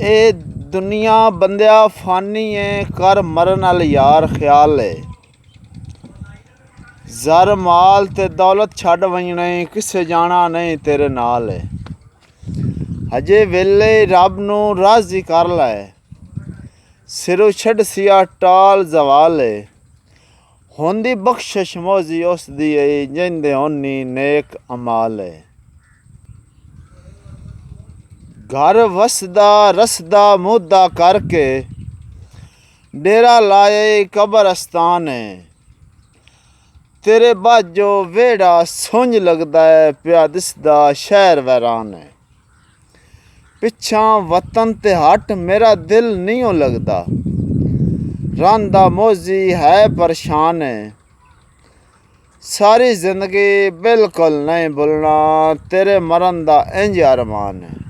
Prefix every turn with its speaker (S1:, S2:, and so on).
S1: ਇਹ ਦੁਨੀਆ ਬੰਦਿਆ ਫਾਨੀ ਏ, ਕਰ ਮਰਨ ਵਾਲ ਯਾਰ ਖਿਆਲ ਏ। ਜ਼ਰ ਮਾਲ ਤੇ ਦੌਲਤ ਛੱਡ ਵੰਜਣੇ, ਕਿਸੇ ਜਾਣਾ ਨਹੀਂ ਤੇਰੇ ਨਾਲ ਏ। ਹਜੇ ਵੇਲੇ ਰੱਬ ਨੂੰ ਰਾਜ਼ੀ ਕਰ ਲੈ, ਸਿਰੋਂ ਛੱਡ ਸਿਆ ਟਾਲ ਜ਼ਵਾਲ ਏ। ਹੁੰਦੀ ਬਖਸ਼ਿਸ਼ ਮੌਜੀ ਉਸ ਦੀ ਏ, ਜਿੰਦੇ ਹੋਨੀ ਨੇਕ ਅਮਾਲ ਏ। घर वसदा रसदा मुद्दा करके, डेरा लाए कब्रस्तान है। तेरे बाजो वेड़ा सुंज लगदा है, पिया दिसदा शहर वैरान है। पिछा वतन ते हट मेरा दिल नहीं लगदा, रांदा मौजी है परेशान है। सारी जिंदगी बिल्कुल नहीं भुलना, तेरे मरन दा इंज अरमान है।